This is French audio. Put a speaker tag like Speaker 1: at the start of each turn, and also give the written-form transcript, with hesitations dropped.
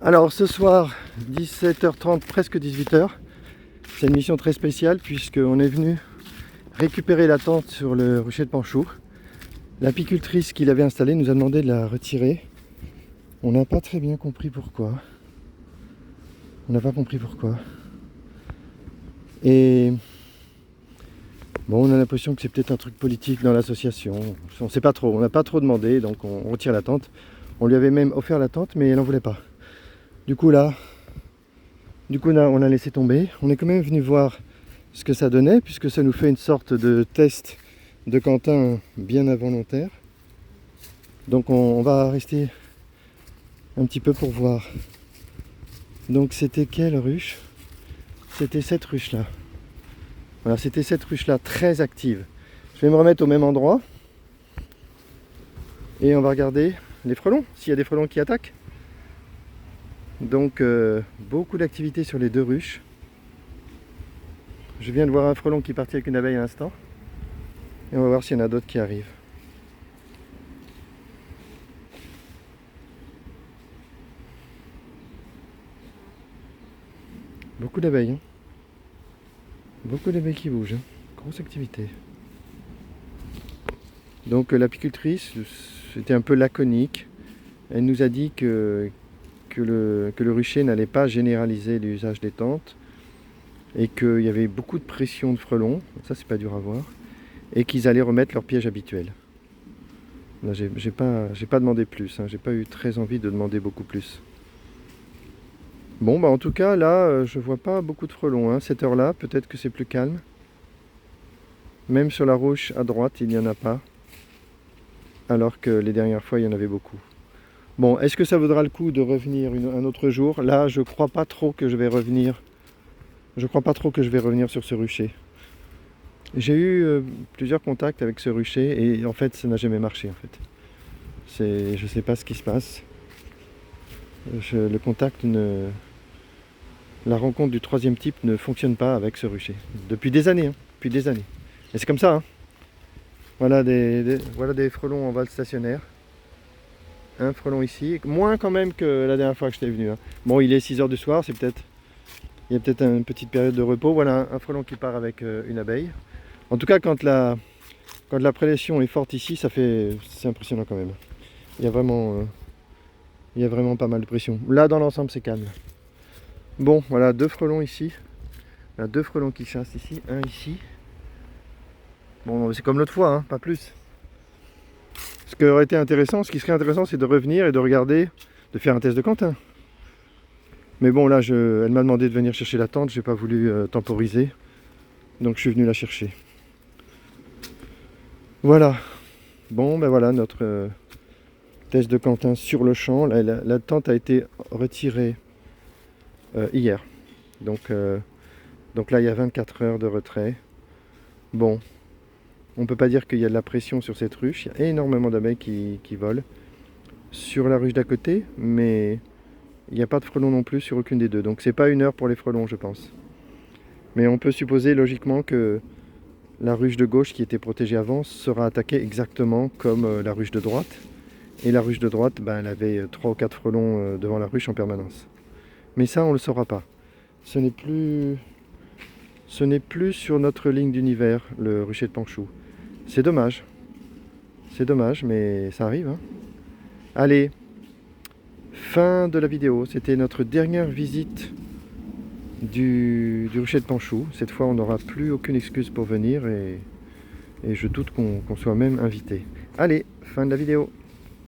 Speaker 1: Alors ce soir, 17h30, presque 18h, c'est une mission très spéciale puisqu'on est venu récupérer la tente sur le rucher de Panchou. L'apicultrice qui l'avait installée nous a demandé de la retirer. On n'a pas très bien compris pourquoi. On n'a pas compris pourquoi. Et bon, on a l'impression que c'est peut-être un truc politique dans l'association. On ne sait pas trop, on n'a pas trop demandé, donc on retire la tente. On lui avait même offert la tente, mais elle n'en voulait pas. Du coup là, on a laissé tomber. On est quand même venu voir ce que ça donnait, puisque ça nous fait une sorte de test de Quentin bien involontaire. Donc on va rester un petit peu pour voir. Donc c'était quelle ruche? C'était cette ruche là. Voilà, c'était cette ruche là, très active. Je vais me remettre au même endroit. Et on va regarder les frelons, s'il y a des frelons qui attaquent. Donc beaucoup d'activité sur les deux ruches. Je viens de voir un frelon qui est parti avec une abeille à l'instant. Et on va voir s'il y en a d'autres qui arrivent. Beaucoup d'abeilles. Hein. Beaucoup d'abeilles qui bougent. Hein. Grosse activité. Donc l'apicultrice, c'était un peu laconique. Elle nous a dit que le rucher n'allait pas généraliser l'usage des tentes et qu'il y avait beaucoup de pression de frelons, ça c'est pas dur à voir, et qu'ils allaient remettre leur piège habituel. Là, j'ai pas demandé plus, hein, j'ai pas eu très envie de demander beaucoup plus. Bon, bah en tout cas là, je vois pas beaucoup de frelons, hein. Cette heure-là, peut-être que c'est plus calme. Même sur la ruche à droite, il n'y en a pas, alors que les dernières fois, il y en avait beaucoup. Bon, est-ce que ça vaudra le coup de revenir un autre jour? Là, je crois pas trop que je vais revenir. Je crois pas trop que je vais revenir sur ce rucher. J'ai eu plusieurs contacts avec ce rucher et en fait, ça n'a jamais marché en fait. Je sais pas ce qui se passe. Le contact la rencontre du troisième type ne fonctionne pas avec ce rucher. Depuis des années, hein, depuis des années. Et c'est comme ça. Hein. Voilà des frelons en vol stationnaire. Un frelon ici, moins quand même que la dernière fois que j'étais venu. Hein. Bon, il est 6h du soir, il y a peut-être une petite période de repos. Voilà un frelon qui part avec une abeille. En tout cas, quand la prédation est forte ici, c'est impressionnant quand même. Il y a vraiment pas mal de pression. Là, dans l'ensemble, c'est calme. Bon, voilà, deux frelons ici. Il y a deux frelons qui chassent ici, un ici. Bon, c'est comme l'autre fois, hein, pas plus. Ce qui serait intéressant, c'est de revenir et de regarder, de faire un test de Quentin. Mais bon, là, elle m'a demandé de venir chercher la tente, j'ai pas voulu temporiser. Donc je suis venu la chercher. Voilà. Bon, ben voilà notre test de Quentin sur le champ. La tente a été retirée hier. Donc là, il y a 24 heures de retrait. Bon. On ne peut pas dire qu'il y a de la pression sur cette ruche. Il y a énormément d'abeilles qui volent sur la ruche d'à côté, mais il n'y a pas de frelons non plus sur aucune des deux. Donc c'est pas une heure pour les frelons, je pense. Mais on peut supposer logiquement que la ruche de gauche qui était protégée avant sera attaquée exactement comme la ruche de droite. Et la ruche de droite, ben, elle avait 3 ou 4 frelons devant la ruche en permanence. Mais ça, on ne le saura pas. Ce n'est plus sur notre ligne d'univers, le rucher de Panchou. C'est dommage, mais ça arrive. Hein. Allez, fin de la vidéo. C'était notre dernière visite du rucher de Panchou. Cette fois, on n'aura plus aucune excuse pour venir et je doute qu'on soit même invité. Allez, fin de la vidéo.